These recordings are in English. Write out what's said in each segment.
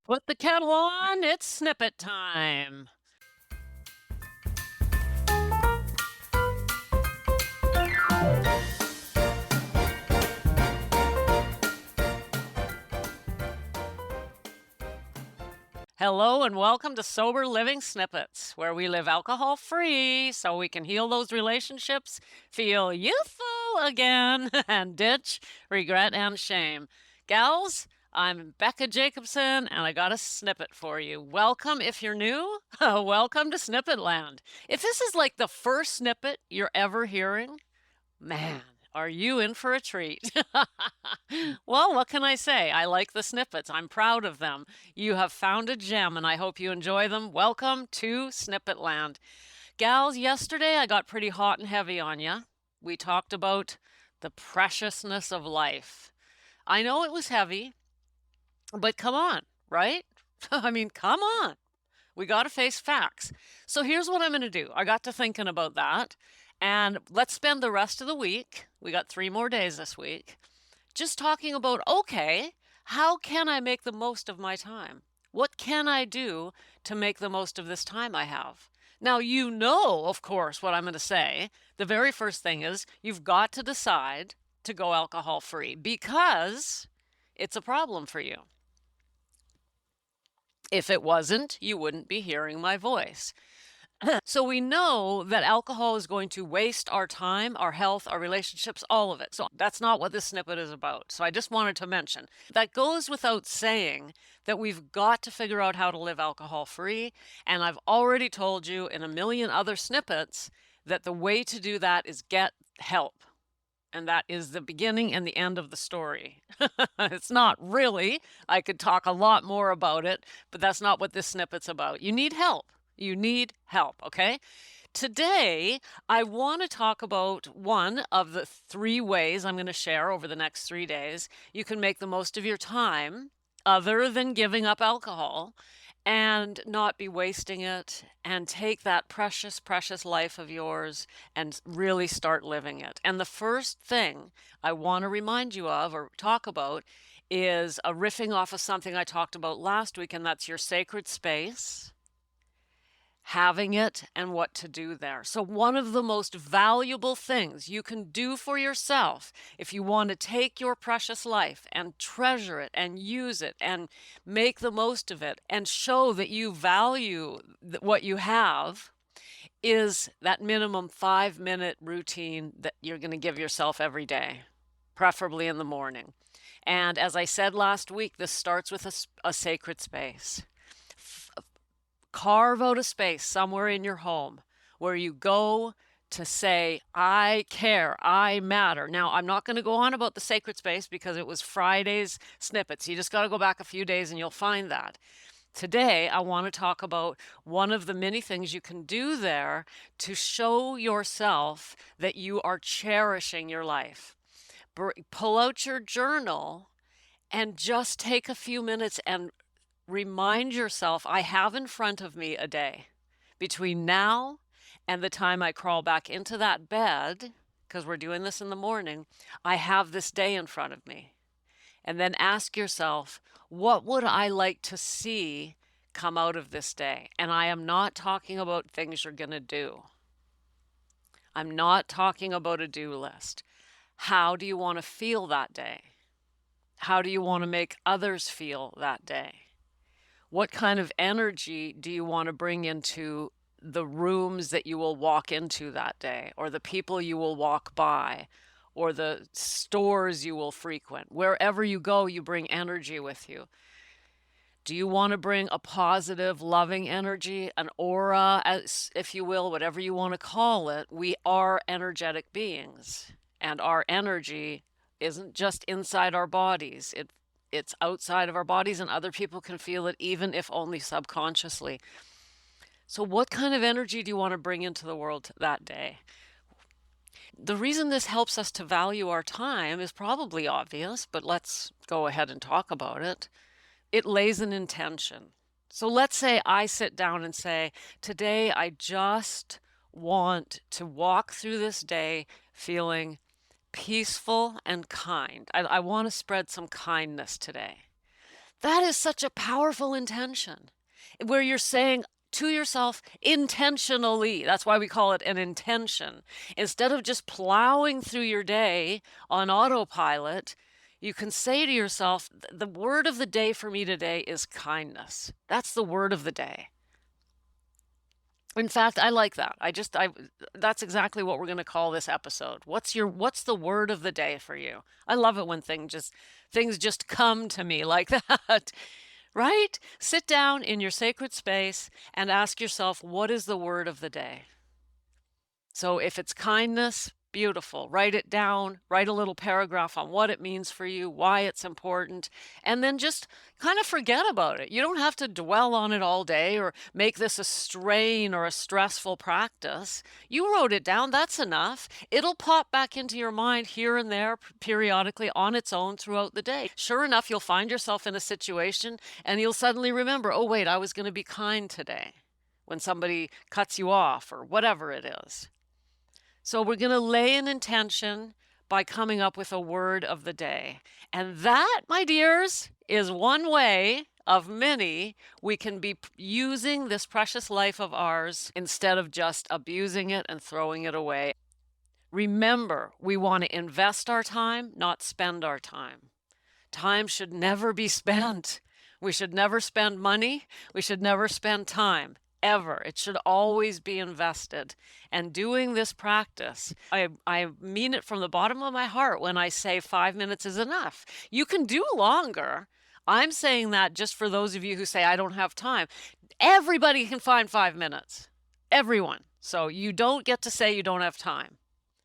Put the kettle on, it's snippet time. Hello and welcome to Sober Living Snippets, where we live alcohol free so we can heal those relationships, feel youthful again, and ditch regret and shame. Gals, I'm Becca Jacobson and I got a snippet for you. Welcome if you're new. Welcome to Snippet Land. If this is like the first snippet you're ever hearing, man, are you in for a treat? Well, what can I say? I like the snippets. I'm proud of them. You have found a gem, and I hope you enjoy them. Welcome to Snippet Land. Gals, yesterday I got pretty hot and heavy on you. We talked about the preciousness of life. I know it was heavy, but come on, right? I mean, come on. We got to face facts. So here's what I'm going to do. I got to thinking about that. And let's spend the rest of the week, we got 3 more days this week, just talking about, okay, how can I make the most of my time? What can I do to make the most of this time I have? Now, you know, of course, what I'm going to say. The very first thing is you've got to decide to go alcohol free because it's a problem for you. If it wasn't, you wouldn't be hearing my voice. So we know that alcohol is going to waste our time, our health, our relationships, all of it. So that's not what this snippet is about. So I just wanted to mention that goes without saying that we've got to figure out how to live alcohol free. And I've already told you in a million other snippets that the way to do that is get help. And that is the beginning and the end of the story. It's not really. I could talk a lot more about it, but that's not what this snippet's about. You need help. You need help, okay? Today, I want to talk about one of the 3 ways I'm going to share over the next 3 days you can make the most of your time other than giving up alcohol and not be wasting it and take that precious, precious life of yours and really start living it. And the first thing I want to remind you of or talk about is a riffing off of something I talked about last week, and that's your sacred space, having it, and what to do there. So one of the most valuable things you can do for yourself if you want to take your precious life and treasure it and use it and make the most of it and show that you value what you have is that minimum 5-minute routine that you're going to give yourself every day, preferably in the morning. And as I said last week, this starts with a sacred space. Carve out a space somewhere in your home where you go to say, I care, I matter. Now, I'm not going to go on about the sacred space because it was Friday's snippets. You just got to go back a few days and you'll find that. Today, I want to talk about one of the many things you can do there to show yourself that you are cherishing your life. Pull out your journal and just take a few minutes and remind yourself, I have in front of me a day between now and the time I crawl back into that bed, because we're doing this in the morning. I have this day in front of me. And then ask yourself, what would I like to see come out of this day? And I am not talking about things you're going to do. I'm not talking about a do list. How do you want to feel that day? How do you want to make others feel that day? What kind of energy do you want to bring into the rooms that you will walk into that day, or the people you will walk by, or the stores you will frequent? Wherever you go, you bring energy with you. Do you want to bring a positive, loving energy, an aura, as if you will, whatever you want to call it? We are energetic beings, and our energy isn't just inside our bodies. It's outside of our bodies, and other people can feel it, even if only subconsciously. So what kind of energy do you want to bring into the world that day? The reason this helps us to value our time is probably obvious, but let's go ahead and talk about it. It lays an intention. So let's say I sit down and say, today I just want to walk through this day feeling peaceful and kind. I want to spread some kindness today. That is such a powerful intention where you're saying to yourself intentionally. That's why we call it an intention. Instead of just plowing through your day on autopilot, you can say to yourself, the word of the day for me today is kindness. That's the word of the day. In fact, I like that. That's exactly what we're going to call this episode. What's the word of the day for you? I love it when things just come to me like that. Right? Sit down in your sacred space and ask yourself, what is the word of the day? So if it's kindness, beautiful. Write it down, write a little paragraph on what it means for you, why it's important, and then just kind of forget about it. You don't have to dwell on it all day or make this a strain or a stressful practice. You wrote it down, that's enough. It'll pop back into your mind here and there periodically on its own throughout the day. Sure enough, you'll find yourself in a situation and you'll suddenly remember, oh wait, I was going to be kind today when somebody cuts you off or whatever it is. So we're going to lay an intention by coming up with a word of the day. And that, my dears, is one way of many we can be using this precious life of ours instead of just abusing it and throwing it away. Remember, we want to invest our time, not spend our time. Time should never be spent. We should never spend money. We should never spend time. Ever. It should always be invested. And doing this practice, I mean it from the bottom of my heart when I say 5 minutes is enough. You can do longer. I'm saying that just for those of you who say, I don't have time. Everybody can find 5 minutes. Everyone. So you don't get to say you don't have time.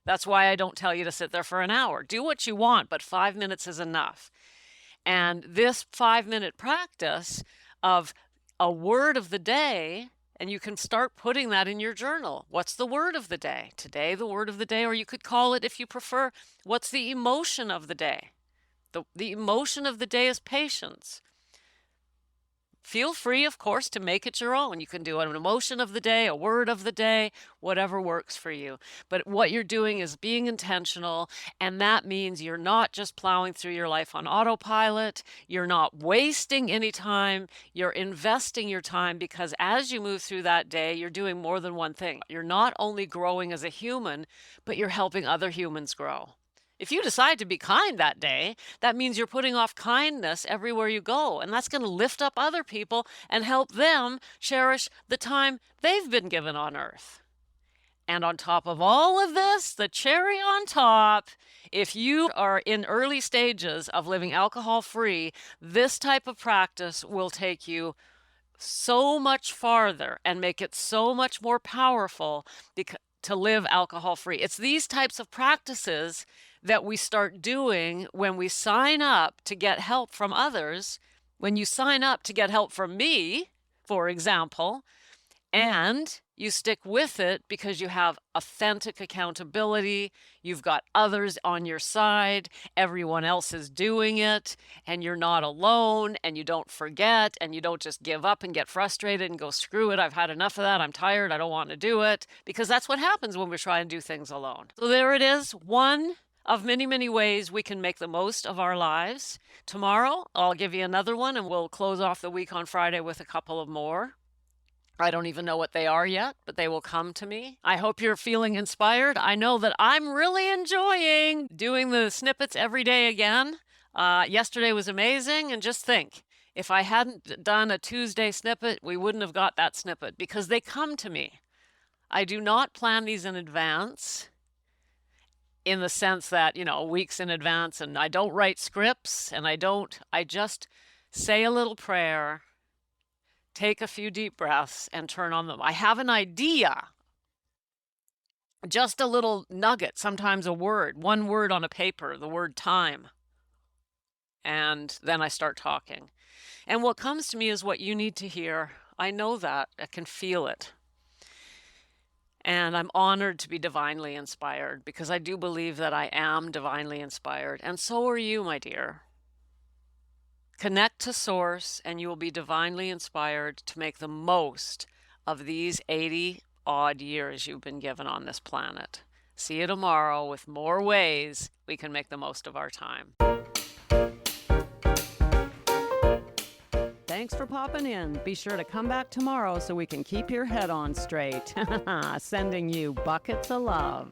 That's why I don't tell you to sit there for an hour. Do what you want, but 5 minutes is enough. And this 5-minute practice of a word of the day, and you can start putting that in your journal. What's the word of the day? Today, the word of the day, or you could call it, if you prefer, what's the emotion of the day? The emotion of the day is patience. Feel free, of course, to make it your own. You can do an emotion of the day, a word of the day, whatever works for you. But what you're doing is being intentional, and that means you're not just plowing through your life on autopilot. You're not wasting any time. You're investing your time because as you move through that day, you're doing more than one thing. You're not only growing as a human, but you're helping other humans grow. If you decide to be kind that day, that means you're putting off kindness everywhere you go, and that's going to lift up other people and help them cherish the time they've been given on earth. And on top of all of this, the cherry on top, if you are in early stages of living alcohol-free, this type of practice will take you so much farther and make it so much more powerful to live alcohol-free. It's these types of practices that we start doing when we sign up to get help from others. When you sign up to get help from me, for example, and you stick with it because you have authentic accountability, you've got others on your side, everyone else is doing it, and you're not alone, and you don't forget, and you don't just give up and get frustrated and go, screw it, I've had enough of that, I'm tired, I don't want to do it, because that's what happens when we try and do things alone. So there it is, one of many, many ways we can make the most of our lives. Tomorrow, I'll give you another one, and we'll close off the week on Friday with a couple of more. I don't even know what they are yet, but they will come to me. I hope you're feeling inspired. I know that I'm really enjoying doing the snippets every day again. Yesterday was amazing, and just think, if I hadn't done a Tuesday snippet, we wouldn't have got that snippet because they come to me. I do not plan these in advance in the sense that, weeks in advance, and I don't write scripts, and I just say a little prayer, take a few deep breaths, and turn on them. I have an idea, just a little nugget, sometimes a word, one word on a paper, the word time. And then I start talking. And what comes to me is what you need to hear. I know that. I can feel it. And I'm honored to be divinely inspired because I do believe that I am divinely inspired. And so are you, my dear. Connect to Source and you will be divinely inspired to make the most of these 80-odd years you've been given on this planet. See you tomorrow with more ways we can make the most of our time. Thanks for popping in. Be sure to come back tomorrow so we can keep your head on straight. Sending you buckets of love.